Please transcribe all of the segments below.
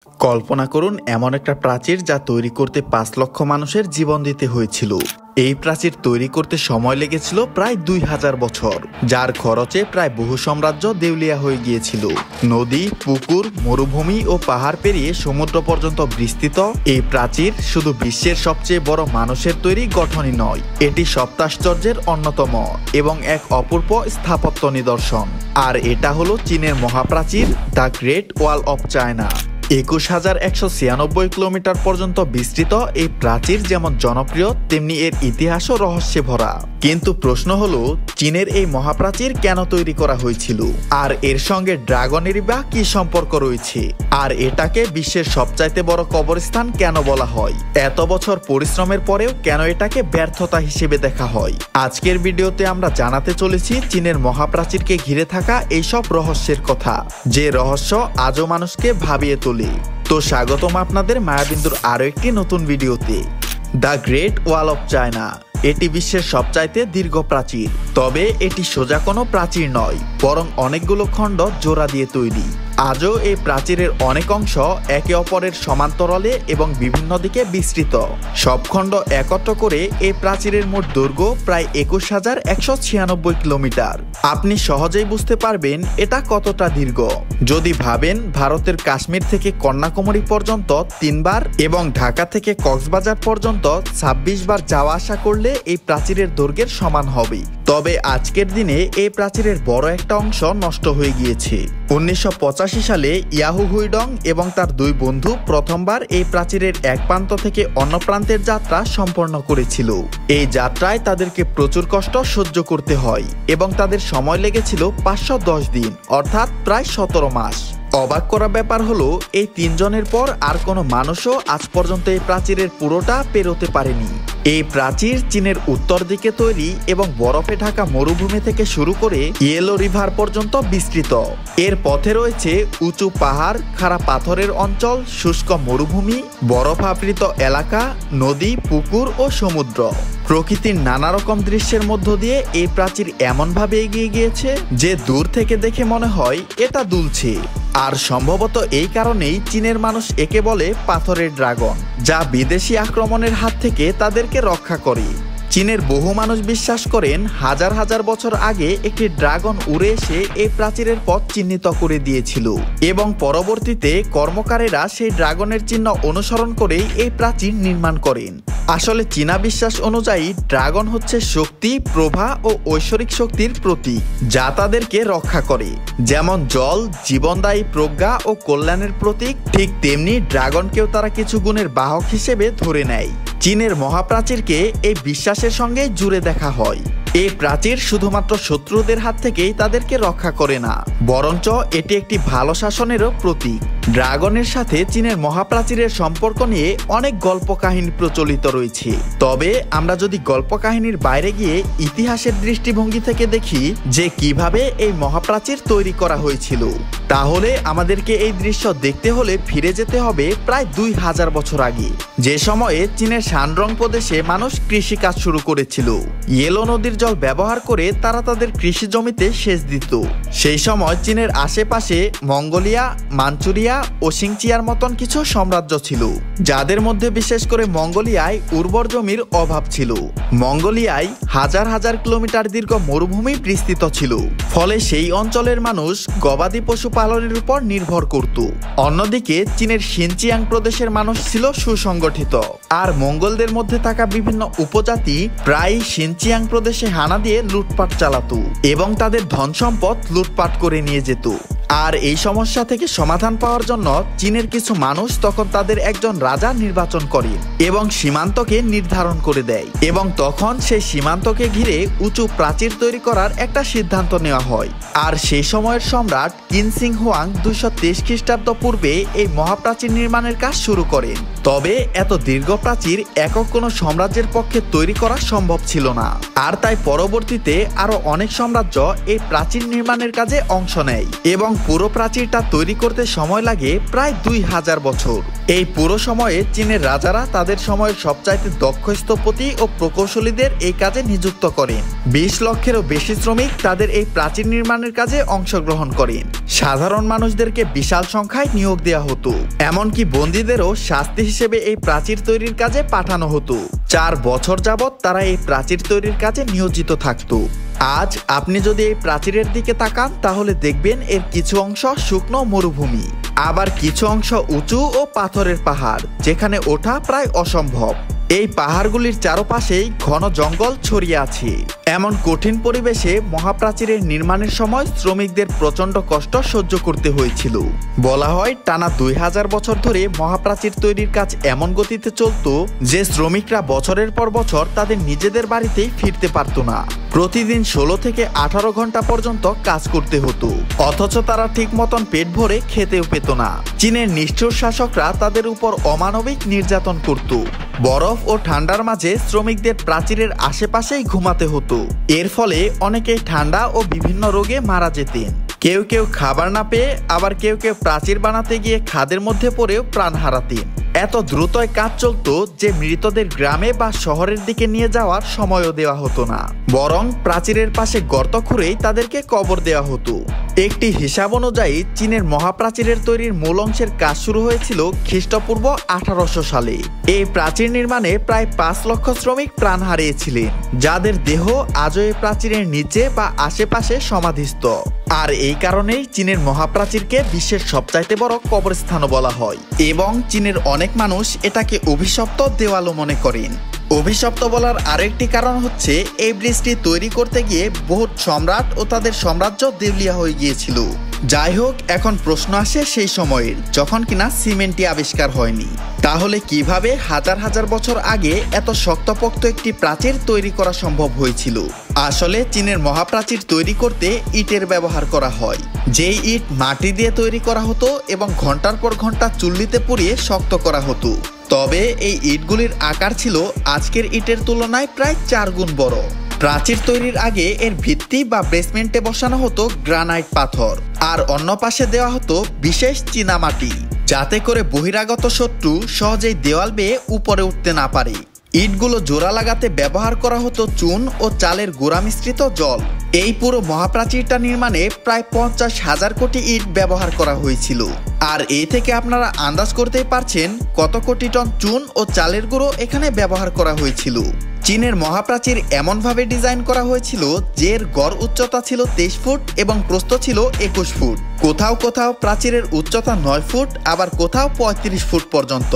কল্পনা করুন এমন একটা প্রাচীর যা তৈরি করতে ৫ লক্ষ মানুষের জীবন দিতে হয়েছিল। এই প্রাচীর তৈরি করতে সময় লেগেছিল প্রায় ২০০০ বছর, যার খরচে প্রায় বহু সাম্রাজ্য দেউলিয়া হয়ে গিয়েছিল। নদী, পুকুর, মরুভূমি ও পাহাড় পেরিয়ে সমুদ্র পর্যন্ত বিস্তৃত এই প্রাচীর শুধু বিশ্বের সবচেয়ে বড় মানুষের তৈরি গঠনই নয়, এটি সপ্তাশ্চর্যের অন্যতম এবং এক অপূর্ব স্থাপত্য নিদর্শন। আর এটা হলো চীনের মহাপ্রাচীর, the great wall of China. ২১,১৯৬ কিলোমিটার পর্যন্ত বিস্তৃত এই প্রাচীর যেমন জনপ্রিয়, তেমনি এর ইতিহাসও রহস্যে ভরা। কিন্তু প্রশ্ন হলো, চীনের এই মহাপ্রাচীর কেন তৈরি করা হয়েছিল, আর এর সঙ্গে ড্রাগনেরই বা কি সম্পর্ক রয়েছে, আর এটাকে বিশ্বের সবচাইতে বড় কবরস্থান কেন বলা হয়? এত বছর পরিশ্রমের পরেও কেন এটাকে ব্যর্থতা হিসেবে দেখা হয়? আজকের ভিডিওতে আমরা জানাতে চলেছি চীনের মহাপ্রাচীরকে ঘিরে থাকা এইসব রহস্যের কথা, যে রহস্য আজও মানুষকে ভাবিয়ে তোলে। তো স্বাগতম আপনাদের মায়াবিন্দুর আরো একটি নতুন ভিডিওতে। The great wall of China এটি বিশ্বের সবচাইতে দীর্ঘ প্রাচীর, তবে এটি সোজা কোনো প্রাচীর নয়, বরং অনেকগুলো খণ্ড জোড়া দিয়ে তৈরি। আজও এই প্রাচীরের অনেক অংশ একে অপরের সমান্তরালে এবং বিভিন্ন দিকে বিস্তৃত। সব খণ্ড একত্র করে এই প্রাচীরের মোট দৈর্ঘ্য প্রায় ২১,১৯৬ কিলোমিটার। আপনি সহজেই বুঝতে পারবেন এটা কতটা দীর্ঘ যদি ভাবেন ভারতের কাশ্মীর থেকে কন্যাকুমারী পর্যন্ত ৩ বার এবং ঢাকা থেকে কক্সবাজার পর্যন্ত ২৬ বার যাওয়া আসা করলে এই প্রাচীরের দৈর্ঘ্যের সমান হবে। তবে আজকের দিনে এই প্রাচীরের বড় একটা অংশ নষ্ট হয়ে গিয়েছে। ১৯৮৫ সালে ইয়াহু হুইডং এবং তার ২ বন্ধু প্রথমবার এই প্রাচীরের এক প্রান্ত থেকে অন্য প্রান্তের যাত্রা সম্পন্ন করেছিল। এই যাত্রায় তাদেরকে প্রচুর কষ্ট সহ্য করতে হয় এবং তাদের সময় লেগেছিল ৫১০ দিন, অর্থাৎ প্রায় ১৭ মাস। অবাক করা ব্যাপার হলো, এই ৩ জনের পর আর কোনো মানুষও আজ পর্যন্ত এই প্রাচীরের পুরোটা পেরোতে পারেনি। এই প্রাচীর চীনের উত্তর দিকে তৈরি এবং বরফে ঢাকা মরুভূমি থেকে শুরু করে ইয়েলো রিভার পর্যন্ত বিস্তৃত। এর পথে রয়েছে উঁচু পাহাড়, খাড়া পাথরের অঞ্চল, শুষ্ক মরুভূমি, বরফ আবৃত এলাকা, নদী, পুকুর ও সমুদ্র। প্রকৃতির নানা রকম দৃশ্যের মধ্য দিয়ে এই প্রাচীর এমনভাবে এগিয়ে গিয়েছে যে দূর থেকে দেখে মনে হয় এটা দুলছে। আর সম্ভবত এই কারণেই চীনের মানুষ একে বলে পাথরের ড্রাগন, যা বিদেশি আক্রমণের হাত থেকে তাদেরকে রক্ষা করে। চীনের বহু মানুষ বিশ্বাস করেন হাজার হাজার বছর আগে একটি ড্রাগন উড়ে এসে এই প্রাচীরের পথ চিহ্নিত করে দিয়েছিল এবং পরবর্তীতে কর্মকারেরা সেই ড্রাগনের চিহ্ন অনুসরণ করেই এই প্রাচীর নির্মাণ করেন। আসলে চীনা বিশ্বাস অনুযায়ী ড্রাগন হচ্ছে শক্তি, প্রভা ও ঐশ্বরিক শক্তির প্রতীক, যা তাদেরকে রক্ষা করে। যেমন জল জীবনদায়ী, প্রজ্ঞা ও কল্যাণের প্রতীক, ঠিক তেমনি ড্রাগনকেও তারা কিছু গুণের বাহক হিসেবে ধরে নেয়। চীনের মহাপ্রাচীরকে এই বিশ্বাসের সঙ্গে জুড়ে দেখা হয়। এই প্রাচীর শুধুমাত্র শত্রুদের হাত থেকেই তাদেরকে রক্ষা করে না, বরঞ্চ এটি একটি ভালো শাসনেরও প্রতীক। ড্রাগনের সাথে চীনের মহাপ্রাচীরের সম্পর্ক নিয়ে অনেক গল্প কাহিনী প্রচলিত রয়েছে, তবে আমরা যদি গল্প কাহিনীর বাইরে গিয়ে ইতিহাসের দৃষ্টিভঙ্গি থেকে দেখি যে কিভাবে এই মহাপ্রাচীর তৈরি করা হয়েছিল, তাহলে আমাদেরকে এই দৃশ্য দেখতে হলে ফিরে যেতে হবে প্রায় ২০০০ বছর আগে, যে সময়ে চীনের শানরং প্রদেশে মানুষ কৃষিকাজ শুরু করেছিল। ইয়েলো নদীর জল ব্যবহার করে তারা তাদের কৃষি জমিতে সেচ দিত। সেই সময় চীনের আশেপাশে মঙ্গোলিয়া, মাঞ্চুরিয়া ও সিংচিয়ার মতন কিছু সাম্রাজ্য ছিল, যাদের মধ্যে বিশেষ করে মঙ্গোলিয়ায় উর্বর জমির অভাব ছিল। মঙ্গোলিয়ায় হাজার হাজার কিলোমিটার দীর্ঘ মরুভূমি বিস্তৃত ছিল, ফলে সেই অঞ্চলের মানুষ গবাদি পশু পালনের উপর নির্ভর করত। অন্যদিকে চীনের সিনচিয়াং প্রদেশের মানুষ ছিল সুসংগঠিত, আর মঙ্গলদের মধ্যে থাকা বিভিন্ন উপজাতি প্রায় সিনচিয়াং প্রদেশে হানা দিয়ে লুটপাট চালাতো এবং তাদের ধন সম্পদ লুটপাট করে নিয়ে যেত। আর এই সমস্যা থেকে সমাধান পাওয়ার জন্য চীনের কিছু মানুষ তখন তাদের একজন রাজা নির্বাচন করে এবং সীমান্তকে নির্ধারণ করে দেয়, এবং তখন সেই সীমান্তকে ঘিরে উঁচু প্রাচীর তৈরি করার একটা সিদ্ধান্ত নেওয়া হয়। আর সেই সময়ের সম্রাট কিনসিং হুয়াং ২২৩ খ্রিস্টাব্দ পূর্বে এই মহাপ্রাচীর নির্মাণের কাজ শুরু করেন। তবে এত দীর্ঘ প্রাচীর একক কোনো সাম্রাজ্যের পক্ষে তৈরি করা সম্ভব ছিল না, আর তাই পরবর্তীতে আরো অনেক সাম্রাজ্য এই প্রাচীর নির্মাণের কাজে অংশ নেয় এবং পুরো প্রাচীরটা তৈরি করতে সময় লাগে প্রায় 2000 বছর। এই পুরো সময়ে চীনের রাজারা তাদের সময়ের সবচাইতে দক্ষ স্থপতি ও প্রকৌশলীদের এই কাজে নিযুক্ত করেন। 20 লক্ষেরও বেশি শ্রমিক তাদের এই প্রাচীর নির্মাণের কাজে অংশগ্রহণ করেন। সাধারণ মানুষদেরকে বিশাল সংখ্যায় নিয়োগ দেওয়া হতো, এমনকি বন্দীদেরও শাস্তি হিসেবে এই প্রাচীর তৈরির কাজে পাঠানো হতো। 4 বছর যাবৎ তারা এই প্রাচীর তৈরির কাজে নিয়োজিত থাকতো। আজ আপনি যদি এই প্রাচীরের দিকে তাকান তাহলে দেখবেন এর কিছু অংশ শুকনো মরুভূমি, আবার কিছু অংশ উঁচু ও পাথরের পাহাড়, যেখানে ওঠা প্রায় অসম্ভব। এই পাহাড়গুলির চারপাশেই ঘন জঙ্গল ছড়িয়ে আছে। এমন কঠিন পরিবেশে মহাপ্রাচীরের নির্মাণের সময় শ্রমিকদের প্রচণ্ড কষ্ট সহ্য করতে হয়েছিল। বলা হয় টানা 2000 বছর ধরে মহাপ্রাচীর তৈরির কাজ এমন গতিতে চলত যে শ্রমিকরা বছরের পর বছর তাদের নিজেদের বাড়িতেই ফিরতে পারত না। প্রতিদিন 16 থেকে 18 ঘন্টা পর্যন্ত কাজ করতে হতো, অথচ তারা ঠিক মতন পেট ভরে খেতেও পেত না। চীনের নিষ্ঠুর শাসকরা তাদের উপর অমানবিক নির্যাতন করত। বরফ ও ঠান্ডার মাঝে শ্রমিকদের প্রাচীরের আশেপাশেই ঘুমাতে হতো। এর ফলে অনেকেই ঠান্ডা ও বিভিন্ন রোগে মারা যেতেন। কেউ কেউ খাবার না পেয়ে, আবার কেউ কেউ প্রাচীর বানাতে গিয়ে খাদের মধ্যে পড়েও প্রাণ হারাতেন। এত দ্রুতই কাজ চলতো যে মৃতদের গ্রামে বা শহরের দিকে নিয়ে যাওয়ার সময়ও দেওয়া হতো না, বরং প্রাচীরের পাশে গর্ত খুঁড়েই তাদেরকে কবর দেওয়া হতো। একটি হিসাব অনুযায়ী চীনের মহাপ্রাচীরের তৈরির মূল অংশের কাজ শুরু হয়েছিল খ্রিস্টপূর্ব 1800 সালে। এই প্রাচীর নির্মাণে প্রায় 5 লক্ষ শ্রমিক প্রাণ হারিয়েছিলেন, যাদের দেহ আজও এই প্রাচীরের নিচে বা আশেপাশে সমাধিস্থ। আর এই কারণেই চীনের মহাপ্রাচীরকে বিশ্বের সবচাইতে বড় কবরস্থানও বলা হয়, এবং চীনের অনেক মানুষ এটাকে অভিশপ্ত দেওয়ালও মনে করেন। অভিশপ্ত বলার আরেকটি কারণ হচ্ছে এই ব্রিজটি তৈরি করতে গিয়ে বহু সম্রাট ও তাদের সাম্রাজ্য দেউলিয়া হয়ে গিয়েছিল। যাই হোক, এখন প্রশ্ন আসে সেই সময়ের, যখন কিনা সিমেন্টটি আবিষ্কার হয়নি। তাহলে কিভাবে হাজার হাজার বছর আগে এত শক্তপোক্ত একটি প্রাচীর তৈরি করা সম্ভব হয়েছিল? আসলে চীনের মহাপ্রাচীর তৈরি করতে ইটের ব্যবহার করা হয়, যেই ইট মাটি দিয়ে তৈরি করা হতো এবং ঘন্টার পর ঘন্টা চুল্লিতে পুড়িয়ে শক্ত করা হতো। তবে এই ইটগুলির আকার ছিল আজকের ইটের তুলনায় প্রায় 4 গুণ বড়। প্রাচীর তৈরির আগে এর ভিত্তি বা বেসমেন্টে বসানো হতো গ্রানাইট পাথর, আর অন্য পাশে দেওয়া হতো বিশেষ চীনামাটি, যাতে করে বহিরাগত শত্রু সহজেই দেওয়াল বেয়ে উপরে উঠতে না পারে। ইটগুলো জোড়া লাগাতে ব্যবহার করা হতো চুন ও চালের গুঁড়া মিশ্রিত জল। এই পুরো মহাপ্রাচীরটা নির্মাণে প্রায় 50,000 কোটি ইট ব্যবহার করা হয়েছিল। আর এই থেকে আপনারা আন্দাজ করতেই পারছেন কত কোটি টন চুন ও চালের গুঁড়ো এখানে ব্যবহার করা হয়েছিল। চীনের মহাপ্রাচীর এমনভাবে ডিজাইন করা হয়েছিল যে এর গড় উচ্চতা ছিল 23 ফুট এবং প্রস্থ ছিল 21 ফুট। কোথাও কোথাও প্রাচীরের উচ্চতা 9 ফুট, আবার কোথাও 35 ফুট পর্যন্ত।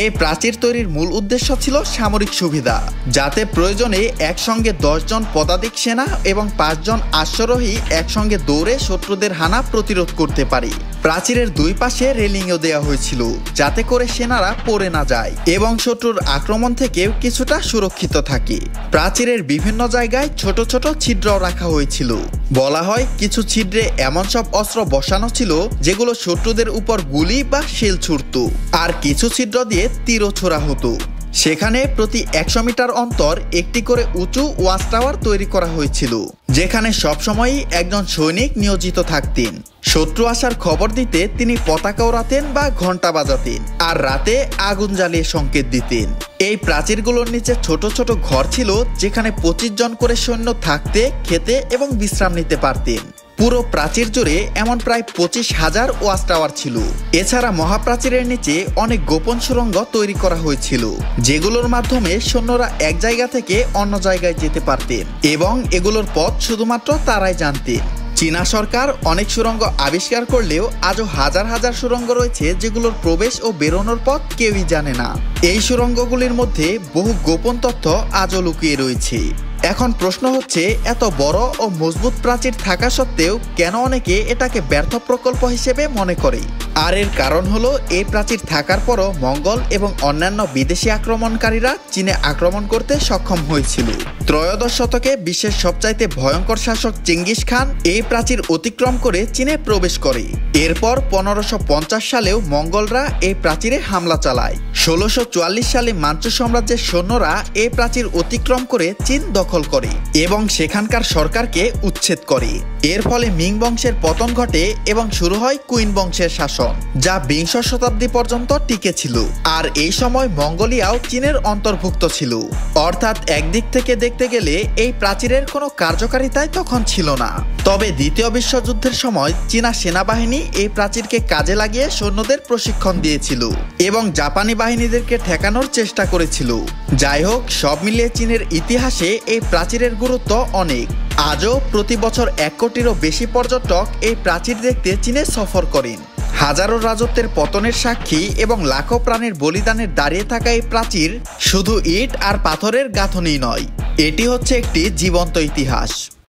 এই প্রাচীর তৈরির মূল উদ্দেশ্য ছিল সামরিক সুবিধা, যাতে প্রয়োজনে একসঙ্গে 10 জন পদাতিক সেনা এবং 5 জন অশ্বারোহী একসঙ্গে দৌড়ে শত্রুদের হানা প্রতিরোধ করতে পারে। প্রাচীরের দুই পাশে রেলিংও দেওয়া হয়েছিল, যাতে করে সেনারা পড়ে না যায় এবং শত্রুর আক্রমণ থেকেও কিছুটা সুরক্ষিত থাকে। প্রাচীরের বিভিন্ন জায়গায় ছোট ছোট ছিদ্র রাখা হয়েছিল। বলা হয় কিছু ছিদ্রে এমন সব অস্ত্র বসানো ছিল যেগুলো শত্রুদের উপর গুলি বা শেল ছুড়ত, আর কিছু ছিদ্র দিয়ে তীরও ছোড়া হতো। সেখানে প্রতি 100 মিটার অন্তর একটি করে উঁচু ওয়াচ টাওয়ার তৈরি করা হয়েছিল, যেখানে সবসময়ই একজন সৈনিক নিয়োজিত থাকতেন। শত্রু আসার খবর দিতে তিনি পতাকা ওড়াতেন বা ঘন্টা বাজাতেন, আর রাতে আগুন জ্বালিয়ে সংকেত দিতেন। এই প্রাচীরগুলোর নিচে ছোট ছোট ঘর ছিল, যেখানে 25 জন করে সৈন্য থাকতে, খেতে এবং বিশ্রাম নিতে পারতেন। পুরো প্রাচীর জুড়ে এমন প্রায় 25,000 ওয়াচ টাওয়ার ছিল। এছাড়া মহাপ্রাচীরের নিচে অনেক গোপন সুড়ঙ্গ তৈরি করা হয়েছিল, যেগুলোর মাধ্যমে সৈন্যরা এক জায়গা থেকে অন্য জায়গায় যেতে পারতেন এবং এগুলোর পথ শুধুমাত্র তারাই জানতেন। চীনা সরকার অনেক সুড়ঙ্গ আবিষ্কার করলেও আজও হাজার হাজার সুড়ঙ্গ রয়েছে, যেগুলোর প্রবেশ ও বেরোনোর পথ কেউই জানে না। এই সুড়ঙ্গগুলির মধ্যে বহু গোপন তথ্য আজও লুকিয়ে রয়েছে। এখন প্রশ্ন হচ্ছে, এত বড় ও মজবুত প্রাচীর থাকা সত্ত্বেও কেন অনেকে এটাকে ব্যর্থ প্রকল্প হিসেবে মনে করে? আর এর কারণ হলো, এই প্রাচীর থাকার পরও মঙ্গল এবং অন্যান্য বিদেশি আক্রমণকারীরা চীনে আক্রমণ করতে সক্ষম হয়েছিল। ত্রয়োদশ শতকে বিশ্বের সবচাইতে ভয়ঙ্কর শাসক চেঙ্গিস খান এই প্রাচীর অতিক্রম করে চীনে প্রবেশ করে। এরপর 1550 সালেও মঙ্গলরা এই প্রাচীরে হামলা চালায়। 1644 সালে মাঞ্চু সাম্রাজ্যের সৈন্যরা এই প্রাচীর অতিক্রম করে চীন দখল করে এবং সেখানকার সরকারকে উচ্ছেদ করে। এর ফলে মিং বংশের পতন ঘটে এবং শুরু হয় কুইন বংশের শাসন, যা বিংশ শতাব্দী পর্যন্ত টিকে ছিল। আর এই সময় মঙ্গোলিয়াও চীনের অন্তর্ভুক্ত ছিল। অর্থাৎ একদিক থেকে দেখতে গেলে এই প্রাচীরের কোনো কার্যকারিতাই তখন ছিল না। তবে দ্বিতীয় বিশ্বযুদ্ধের সময় চীনা সেনাবাহিনী এই প্রাচীরকে কাজে লাগিয়ে সৈন্যদের প্রশিক্ষণ দিয়েছিল এবং জাপানি বাহিনীদেরকে ঠেকানোর চেষ্টা করেছিল। যাই হোক, সব মিলিয়ে চীনের ইতিহাসে এই প্রাচীরের গুরুত্ব অনেক। আজও প্রতি বছর 1 কোটিরও বেশি পর্যটক এই প্রাচীর দেখতে চীনে সফর করেন। হাজারো রাজত্বের পতনের সাক্ষী এবং লাখো প্রাণের বলিদানের দাঁড়িয়ে থাকা এই প্রাচীর শুধু ইট আর পাথরের গাঁথনি নয়, এটি হচ্ছে একটি জীবন্ত ইতিহাস।